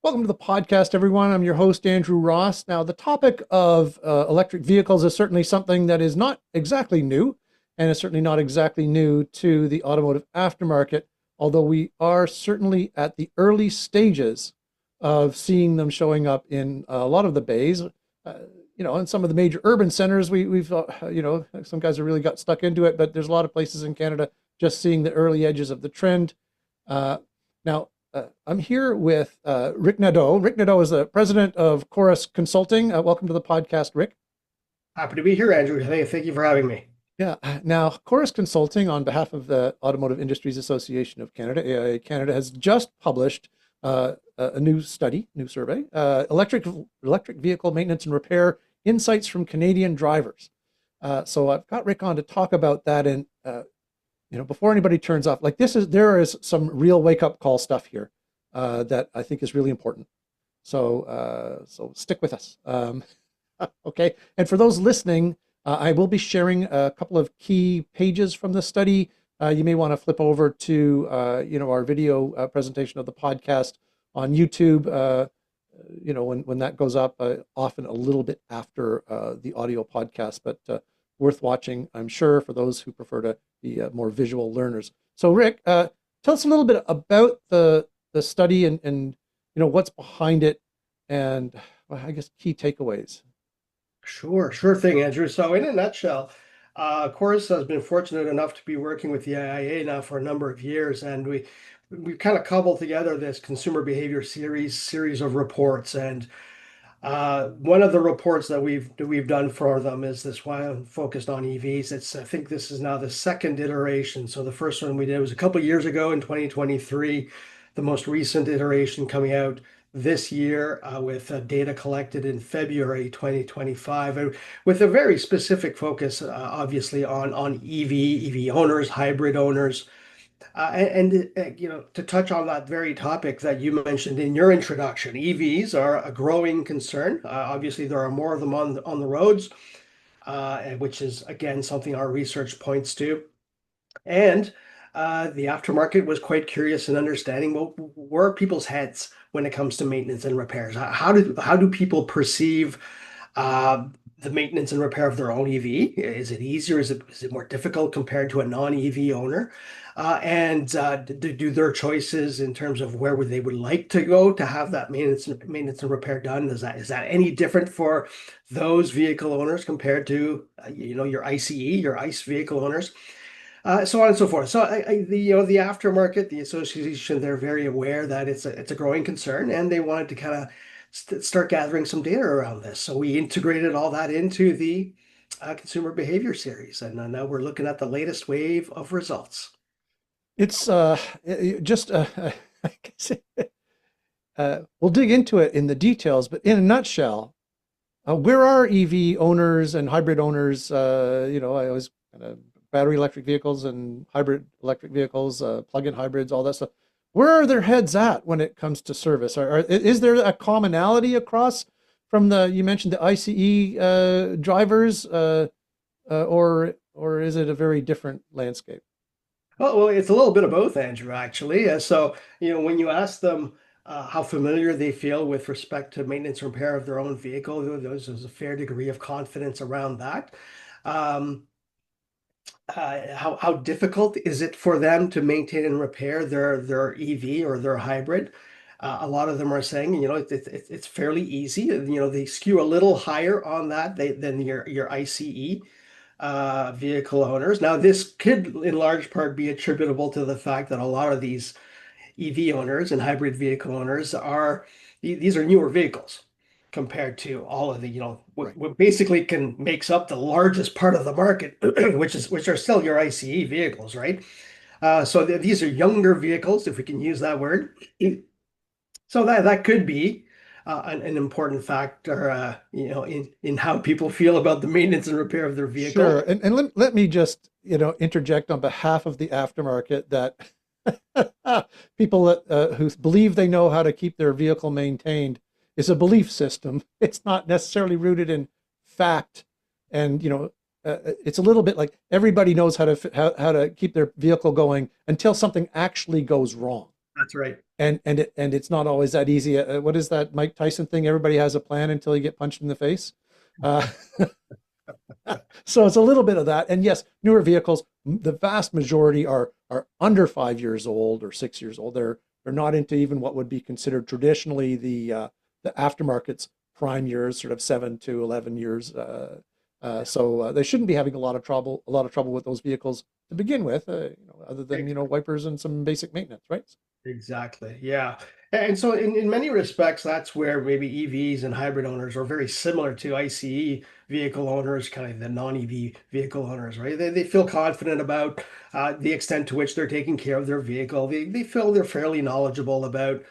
Welcome to the podcast, everyone. I'm your host, Andrew Ross. Now, the topic of electric vehicles is certainly something that is not exactly new, and is certainly not exactly new to the automotive aftermarket, although we are certainly at the early stages of seeing them showing up in a lot of the bays. In some of the major urban centers, we've some guys have really got stuck into it, but there's a lot of places in Canada just seeing the early edges of the trend. Now, I'm here with Rick Nadeau. Rick Nadeau is the president of Chorus Consulting. Welcome to the podcast, Rick. Happy to be here, Andrew. Thank you for having me. Yeah. Now, Chorus Consulting, on behalf of the Automotive Industries Association of Canada, AIA Canada, has just published a new study, new survey, electric vehicle maintenance and repair insights from Canadian drivers. So I've got Rick on to talk about that, and before anybody turns off, there is some real wake up call stuff here that I think is really important. So stick with us. Okay. And for those listening, I will be sharing a couple of key pages from the study. You may want to flip over to our video presentation of the podcast on YouTube. When that goes up, often a little bit after the audio podcast, but worth watching, I'm sure, for those who prefer to be more visual learners. So, Rick, tell us a little bit about the study and what's behind it, and well, I guess key takeaways. Sure thing, Andrew. So, in a nutshell, Chorus has been fortunate enough to be working with the IIA now for a number of years, and we kind of cobbled together this consumer behavior series of reports. And one of the reports that we've done for them is this one focused on EVs. I think this is now the second iteration. So the first one we did was a couple years ago in 2023. The most recent iteration coming out this year with data collected in February 2025, and with a very specific focus, obviously on EV owners, hybrid owners. To touch on that very topic that you mentioned in your introduction, EVs are a growing concern. Obviously, there are more of them on the roads, which is again something our research points to. And the aftermarket was quite curious in understanding, well, where are people's heads when it comes to maintenance and repairs? How do people perceive uh, the maintenance and repair of their own EV? Is it easier? Is it more difficult compared to a non-EV owner? And do their choices in terms of where they would like to go to have that maintenance and repair done? Is that any different for those vehicle owners compared to your ICE, your ICE vehicle owners? So on and so forth. So the aftermarket, the association, they're very aware that it's a growing concern, and they wanted to kind of start gathering some data around this. So we integrated all that into the consumer behavior series, and now we're looking at the latest wave of results. It's just I guess, we'll dig into it in the details, but in a nutshell, where are EV owners and hybrid owners? I always kind of battery electric vehicles and hybrid electric vehicles, plug-in hybrids, all that stuff. Where are their heads at when it comes to service? Is there a commonality across from you mentioned the ICE drivers, or is it a very different landscape? Well, it's a little bit of both, Andrew, actually. So, when you ask them how familiar they feel with respect to maintenance and repair of their own vehicle, there's a fair degree of confidence around that. Um, how difficult is it for them to maintain and repair their EV or their hybrid? A lot of them are saying, it's fairly easy. They skew a little higher on that than your ICE vehicle owners. Now, this could in large part be attributable to the fact that a lot of these EV owners and hybrid vehicle owners these are newer vehicles compared to all of the, Right. what basically makes up the largest part of the market, which are still your ICE vehicles, right? So these are younger vehicles, if we can use that word. So that could be an important factor, in how people feel about the maintenance and repair of their Sure. vehicle. And let me just, interject on behalf of the aftermarket that people who believe they know how to keep their vehicle maintained is a belief system. It's not necessarily rooted in fact. And, it's a little bit like everybody knows how to keep their vehicle going until something actually goes wrong. That's right. and it's not always that easy. What is that Mike Tyson thing? Everybody has a plan until you get punched in the face. Uh, so it's a little bit of that. And yes, newer vehicles, the vast majority are under 5 years old or 6 years old. They're not into even what would be considered traditionally the aftermarket's prime years, sort of 7 to 11 years. So they shouldn't be having a lot of trouble with those vehicles to begin with, other than wipers and some basic maintenance, right? Exactly. Yeah. And so in many respects, that's where maybe EVs and hybrid owners are very similar to ICE vehicle owners, kind of the non-EV vehicle owners, right? They feel confident about the extent to which they're taking care of their vehicle. They feel they're fairly knowledgeable about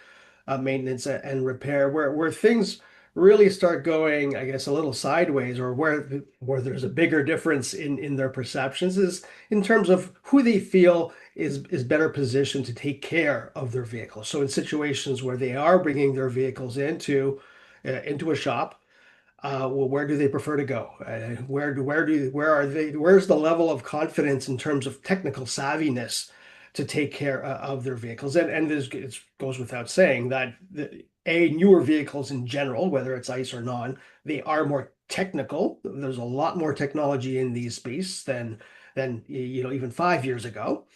maintenance and repair, where things really start going, I guess, a little sideways, or where there's a bigger difference in their perceptions is in terms of who they feel is better positioned to take care of their vehicles. So in situations where they are bringing their vehicles into a shop, well, where do they prefer to go? Where's the level of confidence in terms of technical savviness to take care of their vehicles? And this it goes without saying that newer vehicles in general, whether it's ICE or non, they are more technical. There's a lot more technology in these beasts than even 5 years ago.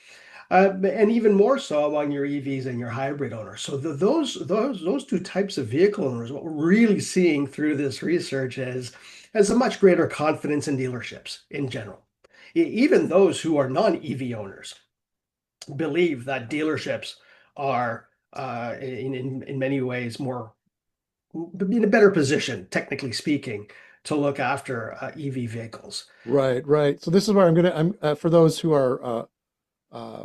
And even more so among your EVs and your hybrid owners. So those two types of vehicle owners, what we're really seeing through this research is a much greater confidence in dealerships in general. Even those who are non-EV owners believe that dealerships are in many ways more in a better position, technically speaking, to look after EV vehicles. Right, right. So this is where I'm for those who are uh,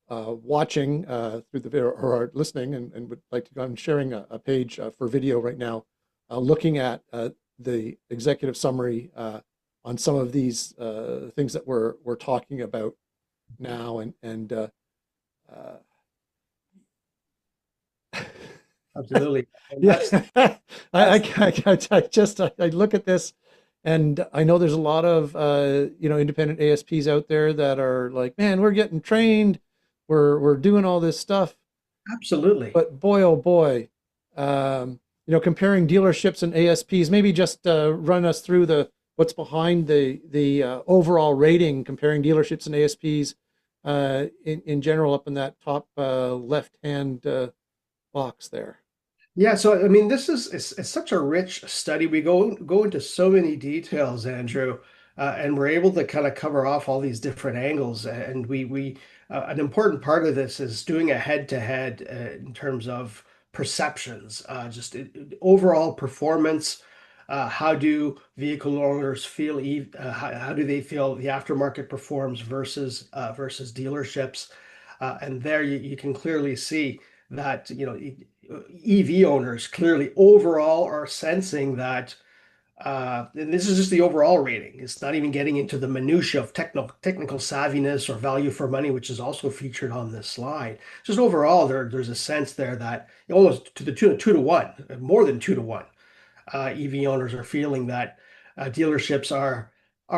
watching through the video or are listening and would like to go, I'm sharing a page for video right now, looking at the executive summary on some of these things that we're talking about now, and uh, Absolutely. And yeah, that's I look at this, and I know there's a lot of independent ASPs out there that are like, man, we're getting trained, we're doing all this stuff, absolutely. but boy, oh boy, comparing dealerships and ASPs, maybe just run us through the what's behind the overall rating, comparing dealerships and ASPs in general up in that top left hand box there. Yeah, so I mean, this is it's such a rich study. We go into so many details, Andrew, and we're able to kind of cover off all these different angles. And we an important part of this is doing a head-to-head in terms of perceptions, just overall performance. How do vehicle owners feel? How do they feel the aftermarket performs versus dealerships? And there you can clearly see that EV owners clearly overall are sensing that, and this is just the overall rating. It's not even getting into the minutia of technical savviness or value for money, which is also featured on this slide. Just overall, there's a sense there that almost to the tune of 2 to 1, more than 2 to 1, EV owners are feeling that dealerships are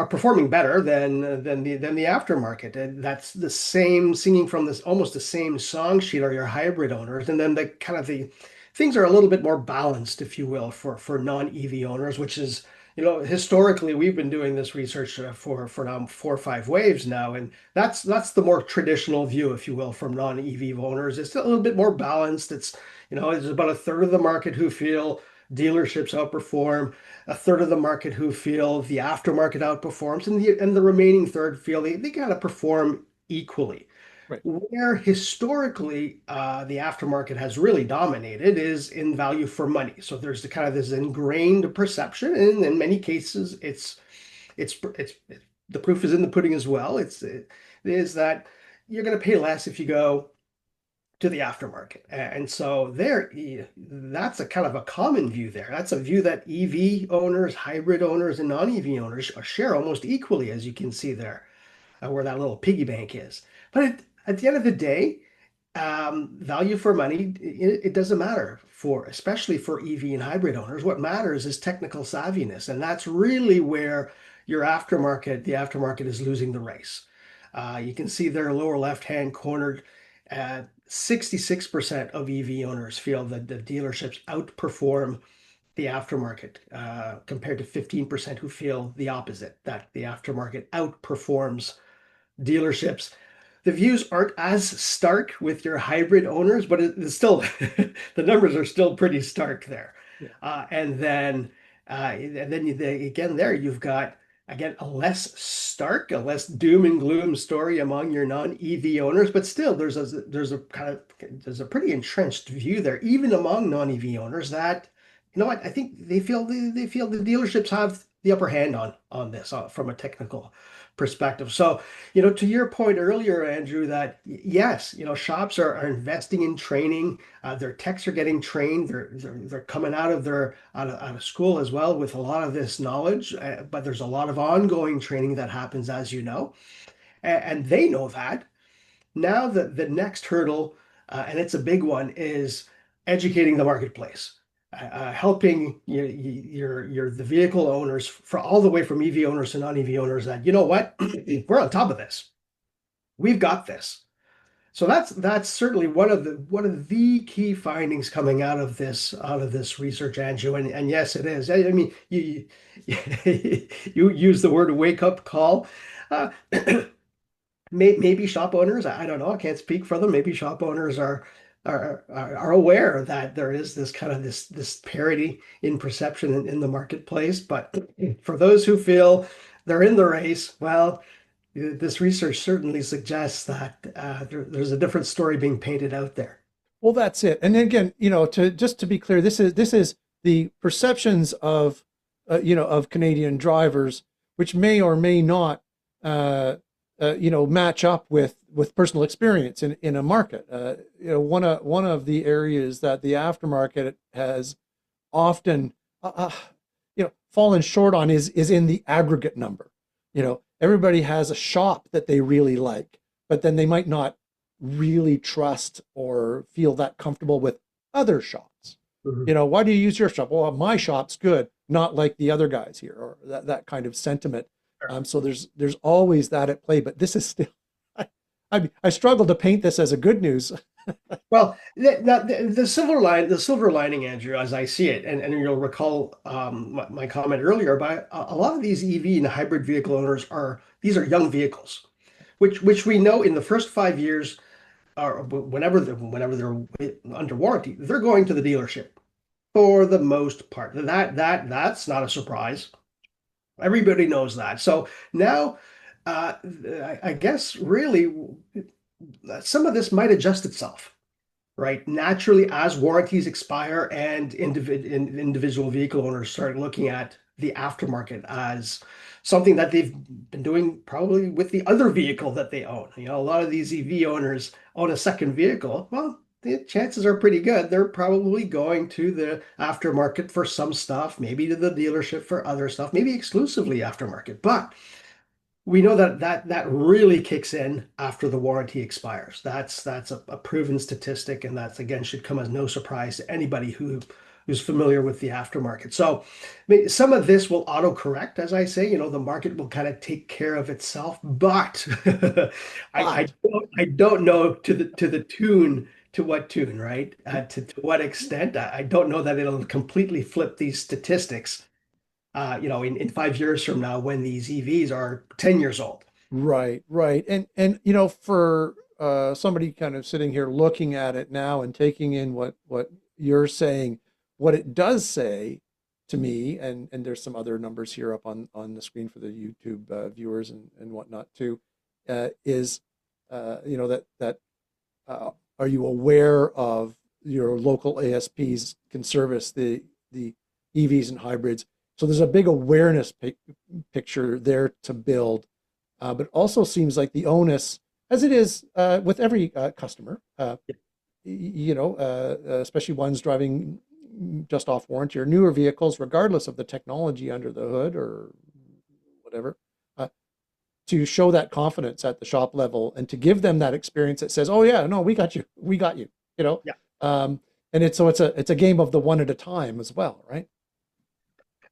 performing better than the aftermarket. And that's the same singing from this almost the same song sheet are your hybrid owners. And then the kind of the things are a little bit more balanced, if you will, for non-EV owners, which is historically we've been doing this research for now 4 or 5 waves now, and that's the more traditional view, if you will, from non-EV owners. It's a little bit more balanced. It's about a third of the market who feel dealerships outperform, a third of the market who feel the aftermarket outperforms, and the remaining third feel they gotta perform equally. Right. Where historically the aftermarket has really dominated is in value for money. So there's the kind of this ingrained perception, and in many cases, it's the proof is in the pudding as well. It is that you're going to pay less if you go to the aftermarket. And so that's a kind of a common view there. That's a view that EV owners, hybrid owners, and non-EV owners share almost equally, as you can see there, where that little piggy bank is. But at the end of the day, value for money, it doesn't matter especially for EV and hybrid owners. What matters is technical savviness, and that's really where the aftermarket is losing the race. You can see there lower left-hand corner, 66% of EV owners feel that the dealerships outperform the aftermarket, compared to 15% who feel the opposite, that the aftermarket outperforms dealerships. The views aren't as stark with your hybrid owners, but it's still the numbers are still pretty stark there. Yeah. Again there you've got again a less stark, a less doom and gloom story among your non-EV owners, but still there's a pretty entrenched view there, even among non-EV owners, that you know what, I think they feel the dealerships have the upper hand on this, from a technical perspective. So to your point earlier, Andrew, that yes, shops are investing in training. Their techs are getting trained. They're coming out of school as well with a lot of this knowledge. But there's a lot of ongoing training that happens, as you know, and they know that. Now the next hurdle, and it's a big one, is educating the marketplace. Helping the vehicle owners, for all the way from EV owners to non-EV owners, that you know what, we're on top of this. We've got this. So that's certainly one of the key findings coming out of this research, Andrew. And yes, it is. I mean, you use the word wake up call. Uh, maybe shop owners, I don't know, I can't speak for them. Maybe shop owners are aware that there is this kind of this parity in perception in the marketplace. But for those who feel they're in the race, well, this research certainly suggests that there's a different story being painted out there. Well, that's it. And again, to be clear, this is the perceptions of of Canadian drivers, which may or may not match up with personal experience in a market. One of the areas that the aftermarket has often fallen short on is in the aggregate number. Everybody has a shop that they really like, but then they might not really trust or feel that comfortable with other shops. Mhm. Why do you use your shop? Well, my shop's good, not like the other guys here, or that kind of sentiment. So there's always that at play, but this is still, I struggle to paint this as a good news. Well, the silver lining, Andrew, as I see it, and you'll recall my comment earlier, but a lot of these EV and hybrid vehicle owners these are young vehicles, which we know in the first 5 years, or whenever they're under warranty, they're going to the dealership for the most part. That's not a surprise. Everybody knows that. So now, I guess really some of this might adjust itself, right? Naturally, as warranties expire and individual vehicle owners start looking at the aftermarket as something that they've been doing probably with the other vehicle that they own. A lot of these EV owners own a second vehicle. Well, the chances are pretty good they're probably going to the aftermarket for some stuff, maybe to the dealership for other stuff, maybe exclusively aftermarket. But we know that really kicks in after the warranty expires. That's a proven statistic, and that's again should come as no surprise to anybody who's familiar with the aftermarket. So, some of this will auto-correct, as I say. The market will kind of take care of itself, but But I don't know to what tune, right? To what extent? I don't know that it'll completely flip these statistics, in 5 years from now when these EVs are 10 years old. right, right. And for somebody kind of sitting here looking at it now and taking in what you're saying, what it does say to me, and there's some other numbers here up on the screen for the YouTube viewers and whatnot too, is that are you aware of your local ASPs can service the EVs and hybrids? So there's a big awareness picture there to build, but also seems like the onus, as it is with every customer, especially ones driving just off warranty or newer vehicles, regardless of the technology under the hood or whatever, uh, to show that confidence at the shop level and to give them that experience that says, "Oh yeah, no, we got you," you know. Yeah. And it's a game of the one at a time as well, right?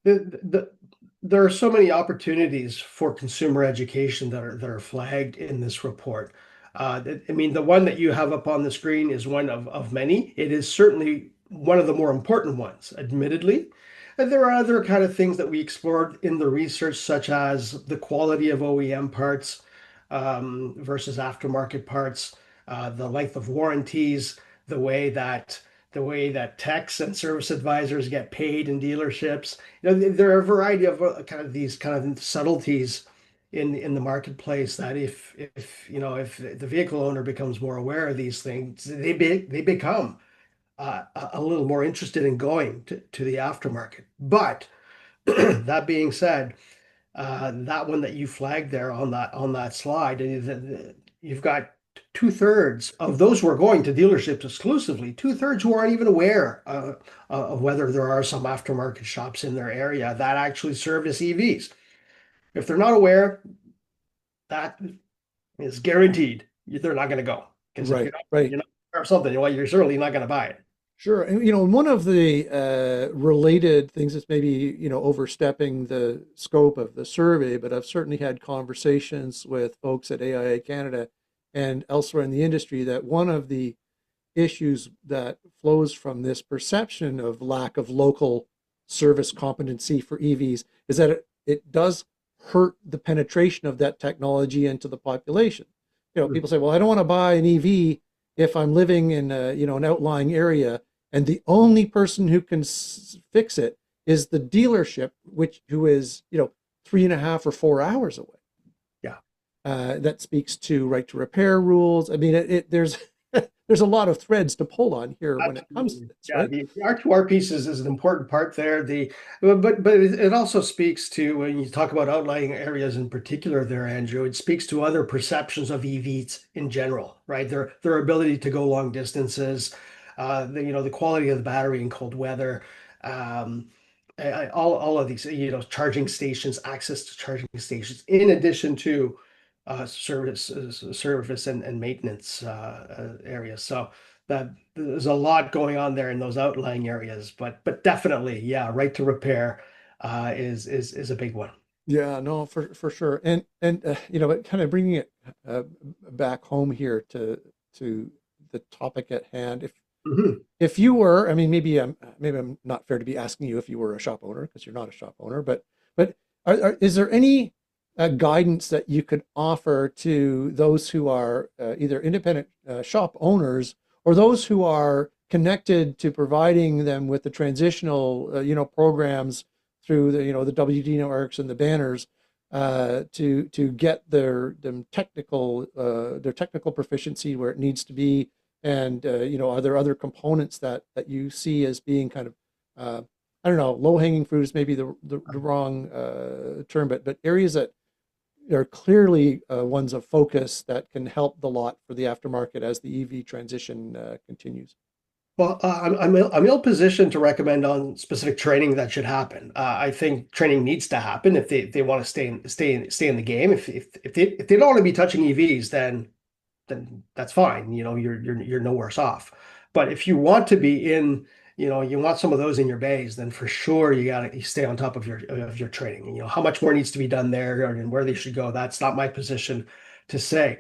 There are so many opportunities for consumer education that are flagged in this report. I mean, the one that you have up on the screen is one of many. It is certainly one of the more important ones, admittedly. And there are other kind of things that we explored in the research, such as the quality of OEM parts versus aftermarket parts, the length of warranties, the way that techs and service advisors get paid in dealerships. There are a variety of kind of these kind of subtleties in the marketplace that if the vehicle owner becomes more aware of these things, they become a little more interested in going to the aftermarket. But that being said, that one that you flagged there on that slide, you've got two-thirds of those who are going to dealerships exclusively, two-thirds who aren't even aware of whether there are some aftermarket shops in their area that actually service EVs. If they're not aware, that is guaranteed they're not going to go. Because if Right, right. you're not aware of something, well, you're certainly not going to buy it. Sure. And, one of the related things that's maybe, overstepping the scope of the survey, but I've certainly had conversations with folks at AIA Canada and elsewhere in the industry that one of the issues that flows from this perception of lack of local service competency for EVs is that it does hurt the penetration of that technology into the population. Hmm. People say, well, I don't want to buy an EV if I'm living in an outlying area, and the only person who can fix it is the dealership, who is 3.5 or 4 hours away. Yeah. That speaks to right to repair rules. I mean, there's there's a lot of threads to pull on here when it comes to Absolutely. this, Yeah, right? the R2R pieces is an important part there. But it also speaks to when you talk about outlying areas in particular there, Andrew, it speaks to other perceptions of EVs in general, right? Their ability to go long distances, the quality of the battery in cold weather, um, all of these, charging stations, access to charging stations, in addition to service and maintenance areas. So that there's a lot going on there in those outlying areas, but definitely, yeah, right to repair is a big one. Yeah, no, for sure. And but kind of bringing it uh, back home here to the topic at hand. Mhm. If you were, I mean, maybe I'm not fair to be asking you if you were a shop owner because you're not a shop owner, but is there any guidance that you could offer to those who are either independent shop owners or those who are connected to providing them with the transitional programs through the WD networks and the banners to get their technical proficiency where it needs to be, and are there other components that you see as being kind of I don't know, low hanging fruit is maybe the wrong term, but areas that are clearly ones of focus that can help the lot for the aftermarket as the EV transition continues. Well, I'm ill positioned to recommend on specific training that should happen. I think training needs to happen if they want to stay in the game. If they don't want to be touching EVs, then that's fine. You're no worse off. But if you want to be in, you want some of those in your bays, then for sure you stay on top of your training. How much more needs to be done there and where they should go. That's not my position to say.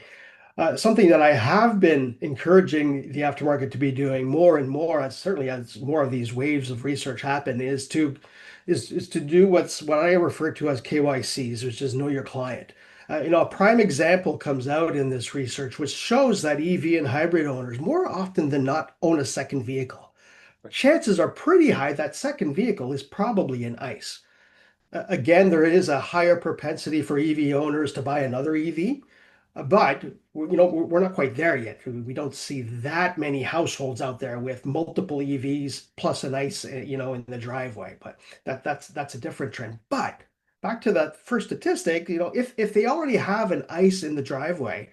Something that I have been encouraging the aftermarket to be doing more and more, certainly as more of these waves of research happen, is to do what I refer to as KYCs, which is know your client. A prime example comes out in this research, which shows that EV and hybrid owners more often than not own a second vehicle. Right. Chances are pretty high that second vehicle is probably an ICE. Again, there is a higher propensity for EV owners to buy another EV, but we're not quite there yet. We don't see that many households out there with multiple EVs plus an ICE, in the driveway. But that's a different trend. But back to that first statistic, if they already have an ICE in the driveway,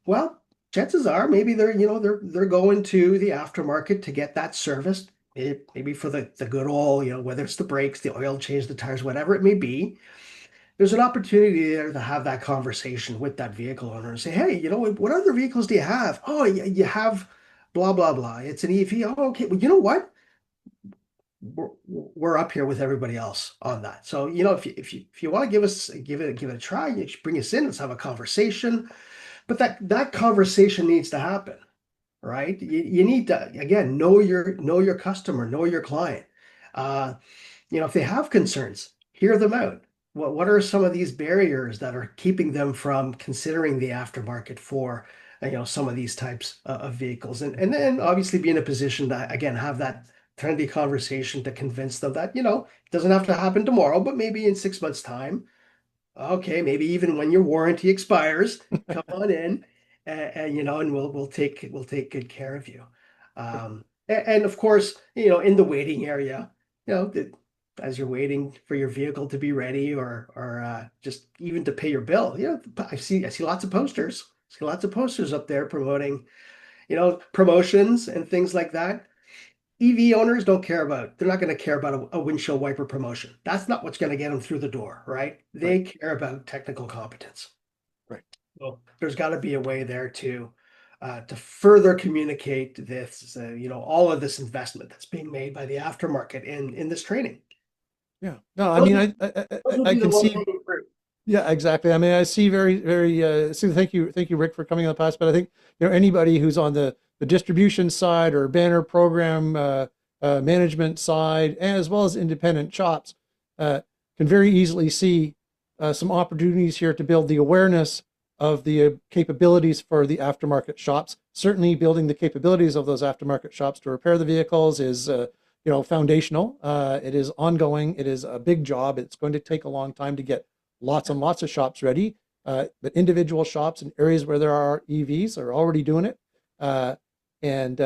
well, chances are maybe they're going to the aftermarket to get that serviced. Maybe for the good oil, whether it's the brakes, the oil change, the tires, whatever it may be. There's an opportunity there to have that conversation with that vehicle owner and say, hey, what other vehicles do you have? Oh, you have blah, blah, blah. It's an EV. Oh, okay. Well, you know what? We're up here with everybody else on that. So, if you want to give it a try, you should bring us in. Let's have a conversation. but that conversation needs to happen, right? You need to, again, know your customer, know your client. Uh, if they have concerns, hear them out. What are some of these barriers that are keeping them from considering the aftermarket for, some of these types of vehicles? And then obviously be in a position to, again, have that friendly conversation to convince them that, it doesn't have to happen tomorrow, but maybe in 6 months' time. Okay, maybe even when your warranty expires, come on in, and we'll take good care of you. And of course, in the waiting area, as you're waiting for your vehicle to be ready, or just even to pay your bill, I see lots of posters. See lots of posters up there promoting, promotions and things like that. EV owners don't care about, they're not going to care about a windshield wiper promotion. That's not what's going to get them through the door, right? Right. They care about technical competence. Right. So there's got to be a way there to further communicate this, all of this investment that's being made by the aftermarket in this training. Yeah. No, I Those, mean, would- I those would I be the can low see. hanging fruit. Yeah, exactly. I mean, I see very, so thank you, Rick, for coming on the past. But I think, anybody who's on the distribution side or banner program management side, as well as independent shops, uh, can very easily see some opportunities here to build the awareness of the capabilities for the aftermarket shops. Certainly, building the capabilities of those aftermarket shops to repair the vehicles is, foundational. It is ongoing. It is a big job. It's going to take a long time to get lots and lots of shops ready, but individual shops in areas where there are EVs are already doing it, and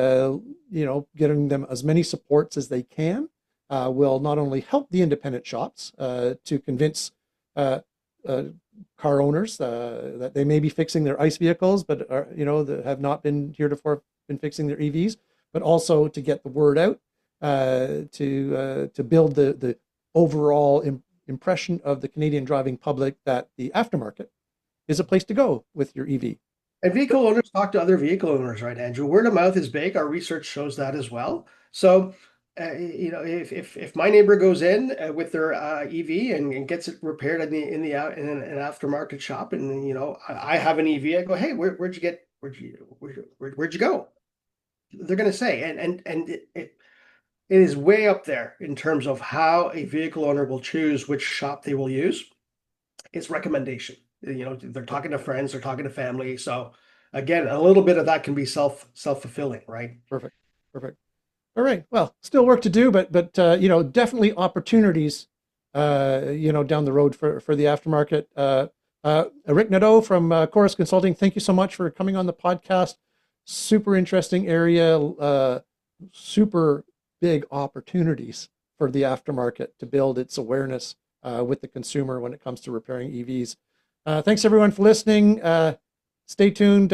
getting them as many supports as they can will not only help the independent shops to convince uh, uh, car owners that they may be fixing their ICE vehicles, but are, that have not been heretofore been fixing their EVs, but also to get the word out to build the overall impression of the Canadian driving public that the aftermarket is a place to go with your EV. And vehicle owners talk to other vehicle owners, right, Andrew? Word of mouth is big. Our research shows that as well. So, if my neighbor goes in with their EV and gets it repaired in an aftermarket shop, and I have an EV, I go, hey, where'd you go? They're going to say, and it is way up there in terms of how a vehicle owner will choose which shop they will use. It's recommendation. They're talking to friends, they're talking to family. So again, a little bit of that can be self-fulfilling, right? Perfect, perfect. All right. Well, still work to do, but definitely opportunities, down the road for the aftermarket. Rick Nadeau from Chorus Consulting, thank you so much for coming on the podcast. Super interesting area, super big opportunities for the aftermarket to build its awareness with the consumer when it comes to repairing EVs. Thanks everyone for listening. Stay tuned.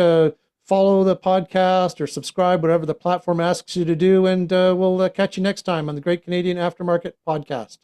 Follow the podcast or subscribe, whatever the platform asks you to do. And we'll catch you next time on the Great Canadian Aftermarket Podcast.